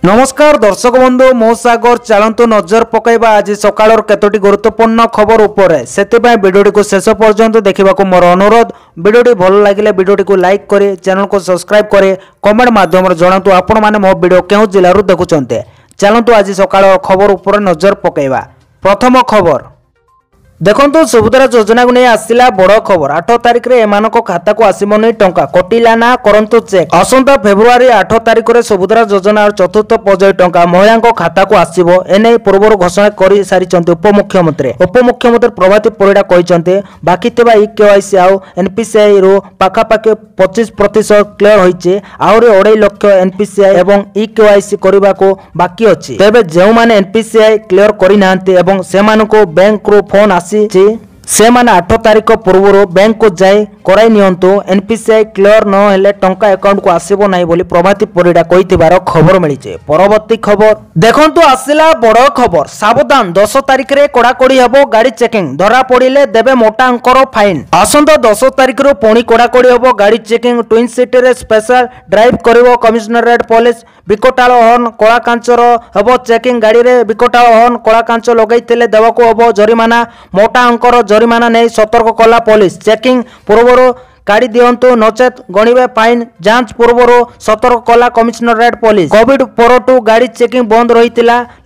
नमस्कार दर्शक बंधु मो सागर चलतु नजर पकईबा आज सकाळ केतोटी गुरुत्वपूर्ण खबर उपरे सेतिबाई वीडियोटी को शेष पर्यंत देखा मोर अनुरोध। वीडियोटी भल लगे वीडियोटी को लाइक करे, चैनल को सब्सक्राइब करे, कमेंट माध्यम जनातु आपण माने मो वीडियो केउ जिल्लारू देखुचंते। चलतु आज सकाळ खबर उपरे नजर पकईबा। प्रथम खबर देखंतु सुभद्रा योजना को नहीं आसला बड़ खबर। 8 तारिख रे एमानक खाता को आसीबनी टंका कटिला ना करंतु चेक। आसंता फेब्रुआरी 8 तारिख रे सुभद्रा योजना चतुर्थ पर्याय टंका महिला खाता को आसीबो एने पूर्व घोषणा कर सारी उपमुख्यमंत्री प्रभाती परिडा कहते बाकी थिबा केवाईसी आउ एनपीसीआई रो पाखापाखि 25% क्लियर होइचे। आहरी 2.5 लाख एनपीसीआई एवं केवाईसी करबा को बाकी अछि। तेबे जेउ माने एनपीसीआई क्लियर करि नाहंते एवं सेमानको बैंक रो फोन से माने 8 तारिख पूर्व बैंक को जाए कराई नियंतु। एनपीसीआई क्लियर न हेले टंका अकाउंट को आसीबो नाही बोली प्रभाती परिडा कहिथिबार खबर मिलिছে। परवर्ती खबर देखंतु आसिला बड़ खबर। सावधान 10 तारिख रे कोड़ाकोड़ी हबो गाड़ी चेकिंग, धरा पड़िले देबे मोटा अंकर फाइन। आसंता 10 तारिख रो पुणी कोड़ाकोड़ी हबो गाड़ी चेकिंग। ट्विन सिटी रे स्पेशल ड्राइव करिवो कमिश्नरेट पुलिस। विकटाल हॉर्न कला कांचर हबो चेकिंग। गाड़ी रे विकटाल हॉर्न कला कांच लगैथिले देवाको हबो जरिमाना। मोटा अंकर जरिमाना नहीं सतर्क कला पुलिस। चेकिंग पूर्व काढ़ी दिंतु नचेत गणिबे फाइन। जांच पूर्व सतर्क कला कमिश्नरेट पुलिस। कोविड परटू गाड़ी चेकिंग बंद रही।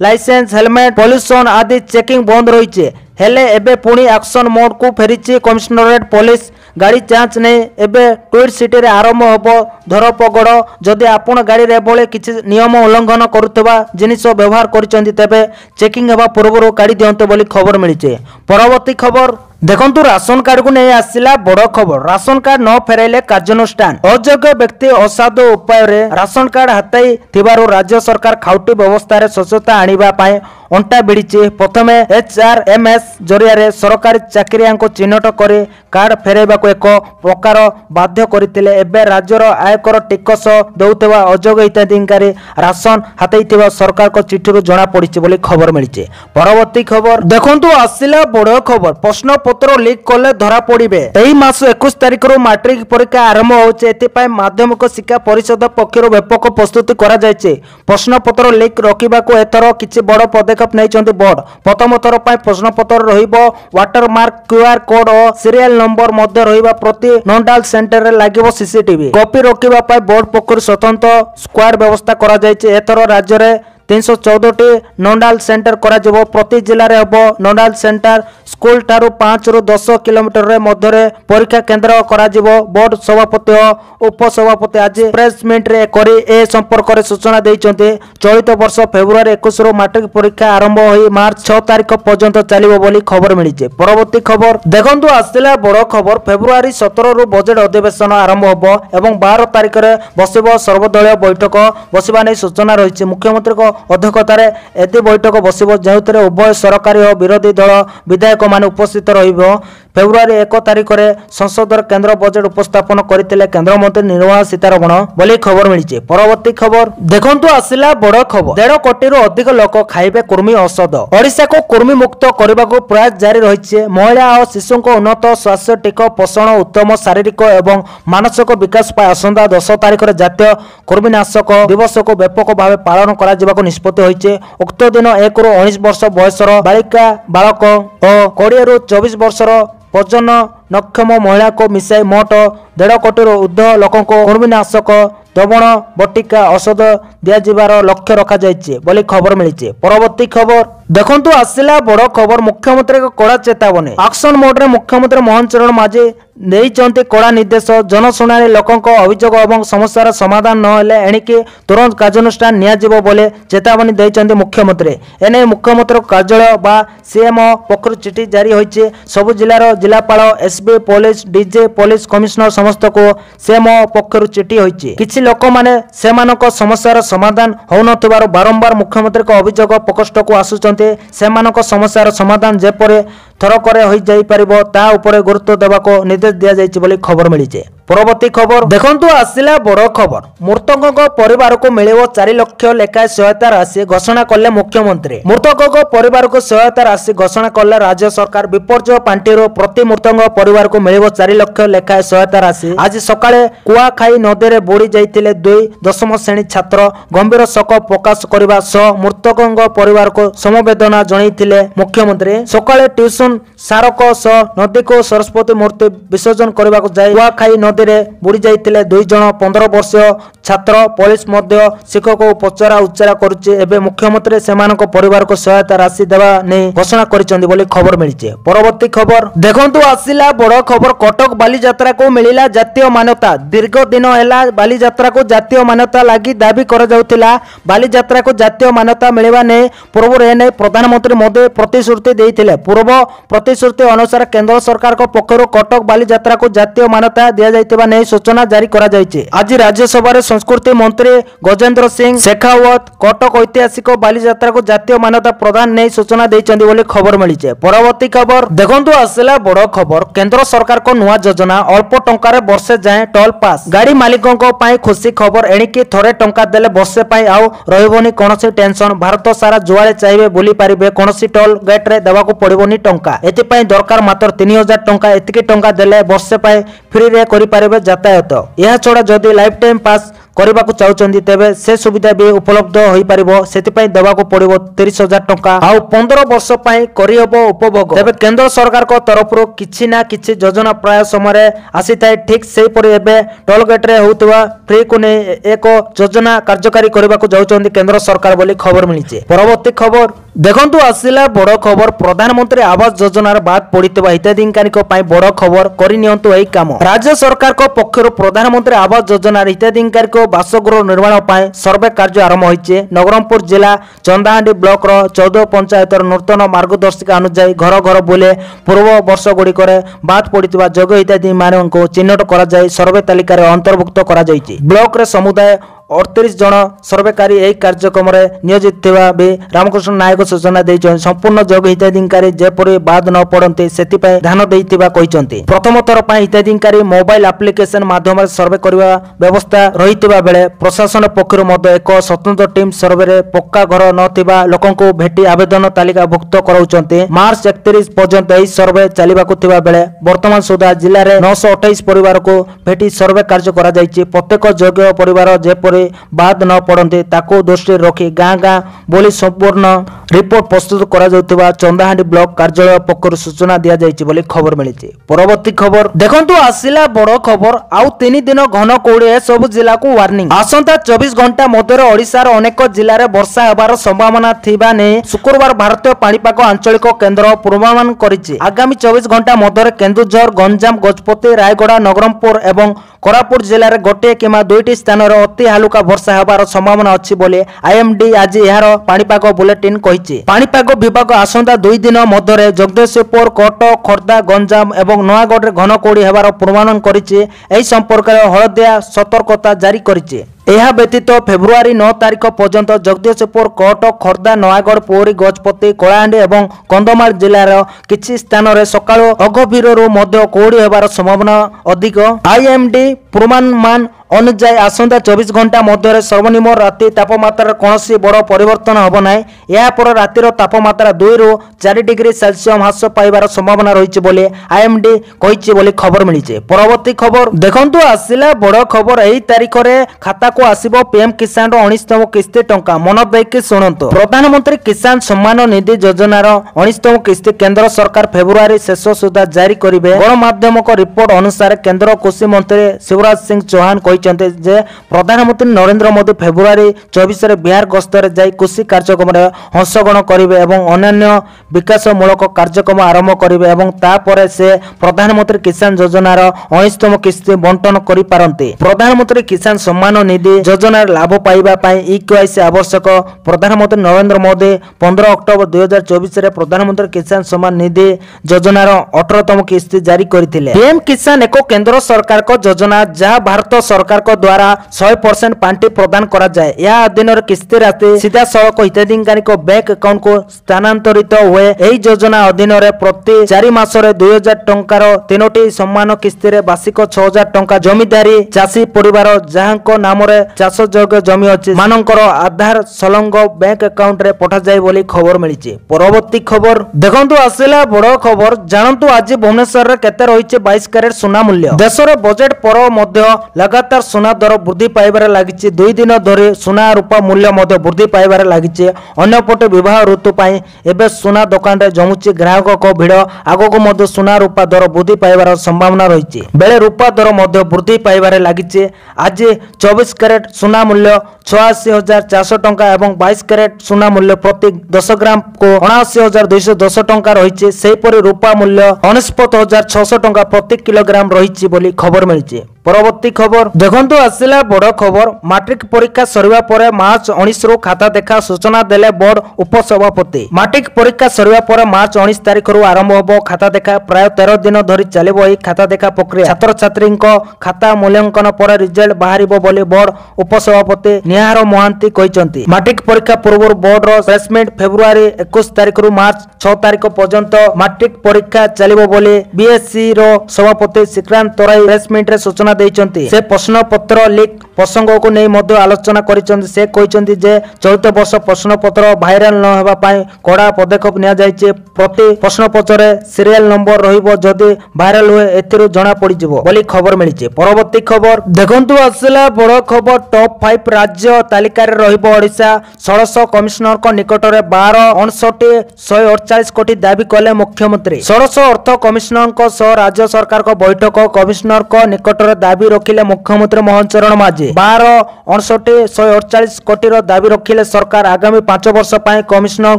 लाइसेंस हेलमेट पॉल्यूशन आदि चेकिंग बंद रही हेले एबे पुणी एक्शन मोड को फेरी कमिश्नरेट पुलिस। गाड़ी जांच नहीं एबे ट्विन सिटी रे आरंभ होबो धरपगड़। जदि आपण गाड़ी रे बोले किछि नियम उल्लंघन करुवा जिनिस व्यवहार करिसेंती तेबे चेकिंग हेबा पूर्व काढ़ी दियंते बोली खबर मिलिছে। परवर्ती खबर देखंतु राशन कार्ड को नहीं आसिला बड़ खबर। राशन कार्ड न फेराइले कार्यानुष्ठान। अयोग्य व्यक्ति असाधु उपाय रे राशन कार्ड हाताई थिबारु राज्य सरकार खाउटी व्यवस्था रे स्वच्छता आनिबा पाए अंटा भिड़िचे। प्रथमे एचआरएमएस जरिया रे सरकारी चाकरियां को चिन्हट करे कार्ड फेराइबा को एक प्रकार बाध्य करथिले। एबे राज्यर आयकर टिकस दउतबा अयोग्य हिताधिकारी राशन हाताई थिबा सरकार को चिठिरु जणा पड़िचे बोली खबर मिलिছে। परवर्ती खबर देखंतु आसिला बड़ खबर। प्रश्न पत्र लीक कले धरा पड़े। एही मास 21 तारिख रो मैट्रिक परीक्षा आरंभ होचे। एतिपाई माध्यमिक शिक्षा परिषद पक्षरु व्यापक प्रस्तुति करा जायचे। प्रश्न पत्र लीक रोकिबा को एथरो किछि बड़ पदक्षेप नैचंती बोर्ड। प्रथम थर पई प्रश्न पत्र रहिबो वाटरमार्क क्यूआर कोड और सीरियल नंबर मध्य रहिबा प्रति नोडाल सेंटर रे लागिबो सीसीटीवी। कॉपी रोकिबा पई बोर्ड पक्षरु स्वतंत्र स्क्वाड व्यवस्था करा जायचे। एथरो राज्य रे 314 नोडाल सेंटर करा जबो। प्रति जिल्ला रे हबो नोडाल सेंटर। स्कूल ठारू 5 रु 10 किलोमीटर रे मध्य रे परीक्षा केंद्र करा जबो। बोर्ड सभापति और उपसभापति आज प्रेस मीट रे करी ए संपर्क रे सूचना दैचंते। चलित वर्ष फेब्रुआरी 21 रो मैट्रिक परीक्षा आरंभ होई मार्च 6 तारिख पर्यंत चलिबो बोली खबर मिलिছে। परवर्ती खबर देखंतु आसिला बड़ खबर। फेब्रुआरी 17 रु बजेट अधिवेशन आरंभ होबो एवं 12 तारिख रे बसिबो सर्वदलीय बैठक बसिबा नै सूचना रहिছে। मुख्यमंत्री को अध्यक्षतार एति बैठक बसिबो जेउतरे उभय सरकारी और विरोधी दल विधायक माने उपस्थित रहिबो। फेब्रुआरी 1 तारिख रे संसद केंद्र बजेट उपस्थापन करथिले केंद्र मंत्री निर्मला सीतारमण बोली खबर मिलिছে। परवर्ती खबर देखंतु आसिला बड़ खबर। 1.5 कोटी रु अधिक लोक खाइबे कुर्मी औषध। ओडिशा को कुर्मी मुक्त करबा को प्रयास जारी रहिছে। महिला और शिशु को उन्नत स्वास्थ्य टीका पोषण उत्तम शारीरिक एवं मानसिक विकास पाए आसंता 10 तारिख रे जातीय कुर्मीनाशक दिवस को व्यापक भाव पालन करा जिबा निष्पत्ति होइছে। उक्त दिन 1 रु 19 वर्ष बयसर बालिका बालक और 20 रु 24 वर्षर प्रजन नक्षम महिला को मिसाई मोट 1.5 कोटी रु ऊर्ध्व लोक को कुर्मीनाशक द्रवण बटिका औषध दियाजिबार लक्ष्य रखा जाइए बोली खबर मिलिছে। परवर्ती खबर देखंतु आसिला बड़ खबर। मुख्यमंत्री को कड़ा चेतावनी। एक्शन मोड रे मुख्यमंत्री मोहन चरण माझी देइचंती कड़ा निर्देश। जनशुणाणी लोकंक अभियोग एवं समस्यार समाधान न हेले एणिके तुरंत कार्यानुष्ठान निया जिवो बोले चेतावनी देइचंती मुख्यमंत्री। एने मुख्यमंत्री कार्यालय बा सीएमओ पक्षरु चिठी जारी होइছে। सब जिल्लार जिलापाल SB police DJ police commissioner समस्त को सीएमओ पक्षरु चिठी होइছে। किछि लोक माने सेमानक समस्यार समाधान होउनथिबार बारंबार मुख्यमंत्री को अभियोग प्रकोष्ठ को आसुचंती। सेमानक समस्यार समाधान जेपरे थरकरे होई जाई परिबो ता उपरे गुरुत्व देबाको निर्देश निर्देश दिया जायछि बोली खबर मिली। परवर्ती खबर देखंतु आसिला बड़ खबर मृतकक परिवार को मिलिबो 4 लाख लेखाएं सहायता राशि घोषणा कले मुख्यमंत्री। मृतकक परिवार को सहायता राशि घोषणा कले राज्य सरकार। विपर्जय पांठिरो प्रति मृतक परिवार को मिलिबो 4 लाख लेखाएं सहायता राशि। आज सकाळे कुआखाई नदी रे बुड़ी जाइतिले 2 श्रेणी छात्र। गंभीर शोक प्रकाश करबा सह मृतकक परिवार को समवेदना जणाइथिले मुख्यमंत्री। सकाळे ट्यूशन सारक सह नदी को सरस्वती मूर्ति विसर्जन करबा को जाय कुआखाई नदी रे बुड़ी जाइतिले 2 जण 15 वर्षीय छात्र। पुलिस मध्य शिक्षक को पचरा उच्चारा करुचे। एबे मुख्यमंत्री सेमानक परिवार को सहायता राशि देवा नै घोषणा करिसंदी बोली खबर मिलिছে। परवर्ती खबर देखंतु आसिला बड़ खबर कटक बालीजात्रा को मिलिला जातीय मान्यता। दीर्घ दिन हैला बालीजात्रा को जातीय मान्यता लागि दाबी करा जाउतिला। बालीजात्रा को जातीय मान्यता मिलिबा नै पूर्व एने प्रधानमंत्री मोदी प्रतिश्रुति देइथिले। पूर्व प्रतिश्रुति अनुसार केंद्र सरकार को पक्षरु कटक बालीजात्रा को जातीय मान्यता दिया जाइतिबा नै सूचना जारी करा जाइछि। आज राज्यसभा रे संस्कृति मंत्री गजेंद्र सिंह शेखावत कटक ऐतिहासिक बालीजात्रा को जातीय मान्यता प्रदान नै सूचना दैछन्ती बोली खबर मिलिছে। परवर्ती खबर देखंतु आसिला बड़ खबर केंद्र सरकार को नुआ योजना अल्प टंका वर्षे जाए टोल पास। गाड़ी मालिकों पाई खुशी खबर एणिकी थोड़े टंका देले वर्षे पाई आउ रहिबोनी कोनोसी टेंशन। भारत सारा जुआड़े चाहिए बुली पारिबे कोनोसी टोल गेट रे देवाको पड़िबोनी टंका। एति पई दरकार मात्र 3000 टंका। एतिकी टंका देले वर्षे पाई फ्री रे करि पारिबे यातायात। यह छोड़ा जदि लाइफ टाइम पास करबा को चाहउचंदी तेबे से सुविधा भी उपलब्ध होई परिबो। सेति पई देवाको पड़िबो 30000 टंका आउ 15 वर्ष पई करि हबो उपभोग। तेबे केंद्र सरकार को तरफरु किछि ना किछि योजना प्राय समय आसी थाए। ठीक सेहि परि एबे टोल गेट रे होउतबा फ्री को ने एक योजना कार्यकारी करबा को जाउचंदी केंद्र सरकार बोली खबर मिलिছে। परवर्ती खबर देखंतु आसिला बड़ खबर प्रधानमंत्री आवास योजनार बाद पड़ितबा हिताधिकारी को पाई बड़ खबर करि नियंतु एई काम। राज्य सरकार को पक्षरु प्रधानमंत्री आवास योजनार हिताधिकारी को बासगृह निर्माण पाई सर्वे कार्य आरंभ होइছে। नवरंगपुर जिला चंदाहांडी ब्लॉक रो 14 पंचायतर नूतन मार्गदर्शिका अनुसार घर घर बुले पूर्व वर्ष गुड़िकरे बाद पड़ितबा योग्य हिताधिकारी माननको चिन्हट करा जाय सर्वे तालिका रे अंतर्भुक्त करा जायछि। ब्लॉक रे समुदाय 38 जन सर्वेकारी यही कार्यक्रम नियोजित थिबा भी रामकृष्ण नायक सूचना देइछन। संपूर्ण योग्य हिताधिकारी जेपरि बाद न पड़ते से ध्यान देइथिबा कहिसंती। प्रथम थर पई हिताधिकारी मोबाइल एप्लिकेशन माध्यम रे सर्वे करबा व्यवस्था रहितबा बेले प्रशासन पक्षरु मध्य एक स्वतंत्र टीम सर्वे रे पक्का घर न थिबा लोकन को भेटी आवेदन तालिका भुक्त कराउचंती। मार्च 31 पर्यंत एही सर्वे चलिबाकु थिबा बेले वर्तमान सुधा जिल्ला रे 928 परिवार को भेटी सर्वे कार्य करा जायछि। प्रत्येक योग्य परिवार जेपरि बाद न पड़ते ताको दृष्टि रखी गाँ गाँ बोली संपूर्ण रिपोर्ट प्रस्तुत करा जाउथिबा चंदाहांडी ब्लॉक कार्यालय पक्षरु सूचना दिया जायछि बोली खबर मिलिছে। परवर्ती खबर देखंतु आसिला बड़ खबर आउ 3 दिन घन कोड़ी ए सब जिला को वार्निंग। आसंता 24 घंटा मध्य ओडिशार अनेक जिल्ला रे वर्षा हेबार संभावना थिबा ने शुक्रवार भारतीय पाणीपाग आंचलिक केन्द्र पूर्वानुमान करिछि। आगामी 24 घंटा मध्य केन्दुझर गंजाम गजपति रायगड़ा नवरंगपुर एवं कोरापुट जिले में गोटे किंवा 2टी स्थान अति हालुका वर्षा हेबार संभावना अच्छी बोली आईएमडी आज यार पाणीपाग बुलेटिन कहिछि। पाणीपाग विभाग आसंता 2 दिन मध्य जगदीशपुर कटक खोर्धा गंजाम एवं नयागढ़ घन कोड़ी हेबार पूर्वानुमान करिछि। एही संपर्क में हलदिया सतर्कता जारी करिछि। यह व्यतीत फेब्रुआरी 9 तारिख पर्यंत जगदीशपुर कटक खोर्धा नयागढ़ पुरी गजपति कलाहांडी एवं कंधमाल जिलार किछि स्थान रे सकाळ अगभीररू मध्य कोड़ी हेबार संभावना अधिक। आईएमडी पूर्वानुमान अनुसार आसंता 24 घंटा मध्य सर्वनिम्न राति तापमात्रा कौन बड़ परिवर्तन होब ना। यापर रातिर तापमात्रा 2 ରୁ 4 डिग्री सेल्सियस ह्रास पाइबार संभावना रही बोली आईएमडी कहिछि बोली खबर मिलिছে। परवर्ती खबर देखंतु आसिला बड़ खबर एही तारिख रे खाता को आसीबो पीएम किसान रो 19तम किस्ती टंका। मन देकी सुनंतु प्रधानमंत्री किसान सम्मान निधि योजनार 19तम किस्ती केंद्र सरकार फेब्रुआरी शेष सुधा जारी करिवे। गणमाध्यम को रिपोर्ट अनुसार केंद्र कृषि मंत्री शिवराज सिंह चौहान जे प्रधानमंत्री नरेंद्र मोदी फेब्रुआरी 24 रे बिहार गस्तर जाई कृषि कार्यक्रम रे अंशग्रहण करिवे एवं अन्य विकासमूलक कार्यक्रम आरंभ करिवे एवं तापर से प्रधानमंत्री किसान योजनार 19तम किस्ती बंटन करि पारंती। प्रधानमंत्री किसान सम्मान निधि निधि योजना लाभ पाइबा इक्यूआईसी आवश्यक। प्रधानमंत्री नरेंद्र मोदी 15 अक्टोबर 2024 रे प्रधानमंत्री किसान सम्मान निधि योजनार 18तम किस्ती जारी करथिले। पीएम किसान एक केंद्र सरकार को योजना जहां भारत सरकार को द्वारा 100% पांठी प्रदान करा जाए। या अधीन किस्ती राशि सीधा सड़क हिताधिकारी को बैंक अकाउंट को स्थानांतरित हुए। एही योजना अधीन प्रति 4 मासरे 2000 टंकार 3टी सम्मान किस्ती रे वार्षिक 6000 टंका जमीदारी चाषी परिवार जहां नाम चाष योग्य जमी अछि मानकर आधार सलंग बैंक अकाउंट रे पठा जाय बोली खबर मिली। परवर्ती खबर देखंतु आसिला बड़ खबर जानंतु आज भुवनेश्वर रे केते रहिছে 22 कैरेट सोना मूल्य। देश रे बजेट पर मध्य लगातार सोना दर वृद्धि पाइबार लागिছে। 2 दिन धरि सोना रूपा मूल्य मध्य वृद्धि पाइबार लागिছে। अन्यपटे विवाह ऋतु पाई एबे सोना दुकान रे जमुछि ग्राहक को भिड़ आगो मध्य सोना रूपा दर वृद्धि पाइबार संभावना रही बेले रूपा दर मध्य वृद्धि पाइबार लागिছে। आज 24 कैरेट सोना मूल्य 86,400 टंका एवं 22 कैरेट सोना मूल्य प्रति 10 ग्राम को 79,210 टंका रही। सेहीपरि रूपा मूल्य 49,600 टंका प्रति किलोग्राम रही बोली खबर मिली। परवर्ती खबर देखंतु आसिला बड़ खबर मैट्रिक परीक्षा सरिबा परे मार्च 19 रु खाता देखा सूचना देले बोर्ड उपसभापति। मैट्रिक परीक्षा सरिबा परे मार्च 19 तारिख रु आरंभ होबो खाता देखा। प्राय 13 दिन धरि चलिबो एही खाता देखा प्रक्रिया। छात्र छात्री खाता मूल्यांकन पर रिजल्ट बाहरिबो बोली बोर्ड उपसभापति निहार महांती कहिसंती। मैट्रिक परीक्षा पूर्व बोर्ड रो प्लेसमेंट फेब्रुआरी 21 तारिख रु मार्च 6 तारिख पर्यंत मैट्रिक परीक्षा चलिबो बोली बीएससी रो सभापति श्रीकांत तराई प्लेसमेंट रे सूचना देइचंती। से प्रश्न पत्र लीक प्रसंग को नहीं मध्य आलोचना करिसंती। से कहिसंती जे चलित वर्ष प्रश्न पत्र भाइराल न हेबा पई कड़ा पदक्षेप निया जायचे। प्रति प्रश्न पत्र सीरियल नंबर रहिबो जदि भाइराल हुए एथिरु जणा पड़ी जिवो बोली खबर मिलिছে। परवर्ती खबर देखंतु आसिला बड़ खबर टॉप 5 राज्य तालिका रे रहिबो ओडिशा। 1600 कमिश्नर को निकट रे 12,59,148 कोटी दाबी कले मुख्यमंत्री। 1600 अर्थ कमिश्नर को सह राज्य सरकार को बैठक कमिश्नर को निकट रे दाबी रखिले मुख्यमंत्री मोहन चरण माझी। 12,59,148 कोटी रो दाबी रखिले सरकार। आगामी 5 वर्ष पई कमिश्नर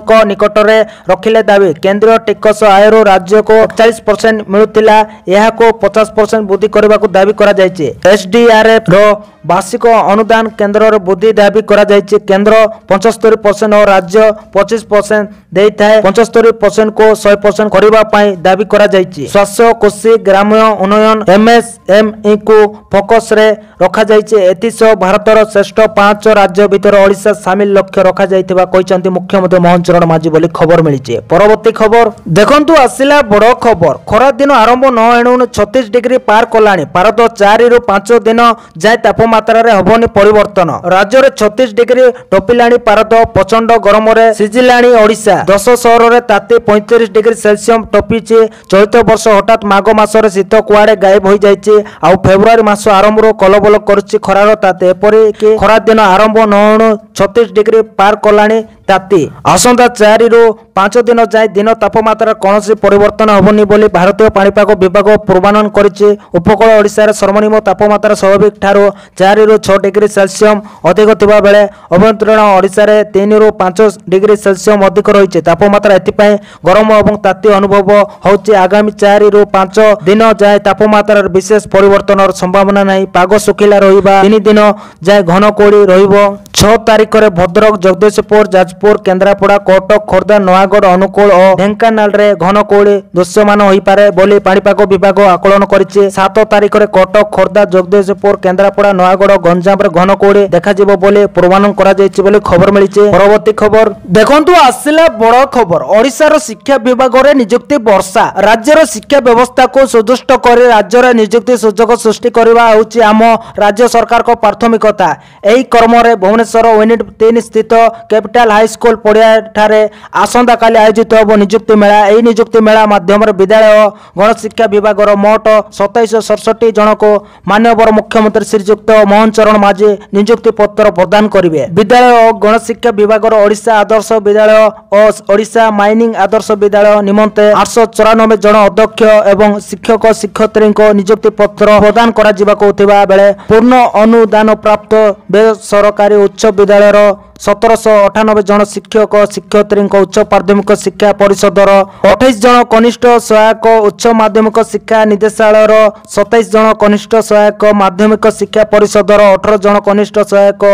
को निकट रे रखिले दाबी। केंद्रीय टिकस आयरु राज्य को 40% मिलुतिला यहा को 50% वृद्धि करबा को दाबी करा जायछि। एसडीआरएफ रो वार्षिक अनुदान केंद्र रो वृद्धि दाबी करा जायछि। केंद्र 75% और राज्य 25% देइथाय। 75% को 100% करबा पई दाबी करा जायछि। स्वास्थ्य कृषि ग्राम्य उन्नयन एमएसएमई को फोकस रे रखा जायछि। एतिसो भारतर श्रेष्ठ 5 राज्य भितर ओडिशा शामिल लक्ष्य रखा जायतिबा कहिसंती मुख्यमंत्री मोहन चरण माझी बोली खबर मिलिছে। परवर्ती खबर देखंतु आसिला बड़ खबर खरा दिन आरंभ न एणु 36 डिग्री पार कलाणी। भारत 4 रु 5 दिन जाय तापमात्रा रे हबनी परिवर्तन। राज्य रे 36 डिग्री टपिलाणी भारत। प्रचंड गरम रे सिजिलाणी ओडिशा। 10 शहर रे ताती 35 डिग्री सेल्सियस टपिचे। चलित वर्ष हठात माघ मास रे शीत कुआडे गायब होई जायछि। आ फेब्रुआरी मास आरंभ रो कलबल करुछि खरार ताते। एपरि कि खरा दिन आरंभ न 36 डिग्री पार कलाणी ताती। आसंता 4 रु 5 दिन जाय दिन तापमात्रा कोनोसी परिवर्तन हबनी बोली भारतीय पाणीपाग विभाग पूर्वानुमान करिछि। उपकूल ओडिशा रे सर्वनिम्न तापमात्रा स्वाभाविक ठारो 4 रु 6 डिग्री सेल्सियस अधिक थिबा बेले अभ्यंतरीण ओडिशा रे 3 रु 5 डिग्री सेल्सियस अधिक रहिछि। तापमात्रा एथिपय गरम एवं ताती अनुभव होछि। आगामी 4 रु 5 दिन जाय तापमात्रा विशेष परिवर्तन संभावना नहीं। पाग सुखिला रहिबा। 3 दिन जाय घन कोड़ी रहिबो। 6 तारिख रे भद्रक जगदीशपुर जाजपुर केन्द्रापड़ा कटक खोर्धा नयागढ़ अनुकूल और ढेंकानाल रे घन कोड़ी दृश्यमान होई पारे बोली पाणीपाग विभाग आकलन करिछि। 7 तारिख रे कटक खोर्धा जगदीशपुर केन्द्रापड़ा नयागढ़ गंजाम रे घन कोड़ी देखा जिवो बोली पूर्वानुमान करा जायछि बोली खबर मिलिছে। परवर्ती खबर देखंतु आसिला बड़ खबर ओडिशा रो शिक्षा विभाग रे नियुक्ति वर्षा। राज्य रो शिक्षा व्यवस्था को सुदृष्ट करे राज्य रे नियुक्ति सुजोग सृष्टि करबा होछि आम राज्य सरकार को प्राथमिकता। एही कर्म रे भुवनेश्वर यूनिट 3 स्थित कैपिटल हाई स्कूल पड़िया ठारे आसंता काली आयोजित होबो नियुक्ति मेला। एही नियुक्ति मेला माध्यम रे विद्यालय गण शिक्षा विभाग रो मोट 2767 जन को माननीय मुख्यमंत्री श्रीयुक्त मोहन चरण माझी नियुक्ति पत्र प्रदान करिवे। विद्यालय और गण शिक्षा विभाग रो ओडिशा आदर्श विद्यालय और ओडिशा माइनिंग आदर्श विद्यालय निमंते 894 जन अध्यक्ष एवं शिक्षक शिक्षयित्री को नियुक्ति पत्र प्रदान प्रदान करा जिबाको थिबा बेले पूर्ण अनुदान प्राप्त बेसरकारी उच्च विद्यालयर 1798 जन शिक्षक शिक्षयित्री उच्च माध्यमिक शिक्षा परिषदर 28 जन कनिष्ठ सहायक उच्च माध्यमिक शिक्षा निदेशालय 27 जन कनिष्ठ सहायक माध्यमिक शिक्षा परिषदर 18 जन कनिष्ठ सहायक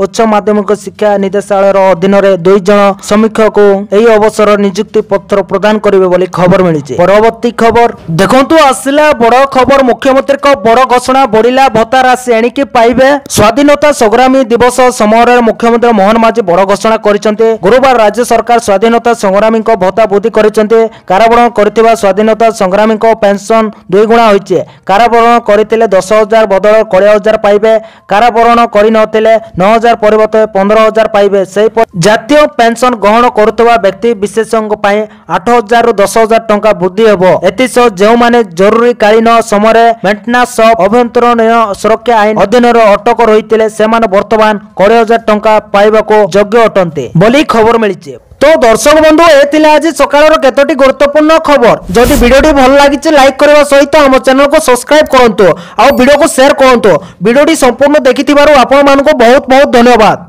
उच्च माध्यमिक शिक्षा निदेशालय अधीन 2 जन समीक्षक एही अवसर नियुक्ति पत्र प्रदान करिवे बोली खबर मिली। परवर्ती खबर देखंतु आसिला बड़ खबर मुख्यमंत्री को बड़ घोषणा बढ़िला भत्ता राशि एणिकी पाइबे। स्वाधीनता संग्रामी दिवस समय मुख्यमंत्री मोहन माझी बड़ घोषणा करिसेंते। गुरुवार राज्य सरकार स्वाधीनता संग्रामी को भत्ता वृद्धि करिसेंते। कारावरण करथिबा स्वाधीनता संग्रामी को पेंशन 2 गुणा होइचे। कारावरण करितिले 10,000 बदल 20,000 पाइबे। कारावरण करि नथिले 9,000 परिवर्ते 15,000 पाइबे। सेही जातीय पेंशन ग्रहण करुवा व्यक्ति विशेषज्ञ पई 8,000 रु 10,000 टंका वृद्धि हेबो। एतिसो जेउ माने जरूरी कालीन समय मेंटेनेंस ऑफ अभ्यंतरण सुरक्षा आईन अधीन अटक रहितिले सेमाने वर्तमान 20,000 टंका पाइबाको योग्य अटंते बोली खबर मिली। तो दर्शक बंधु ए आज सकाळर केतोटी गुरुत्वपूर्ण खबर। जदि वीडियोटी भल लागिचे लाइक करबा सहित हम चैनल को सब्सक्राइब करंतु आ वीडियो को शेयर करंतु। वीडियोटी संपूर्ण देखिथिबारु आपण मानको बहुत बहुत धन्यवाद।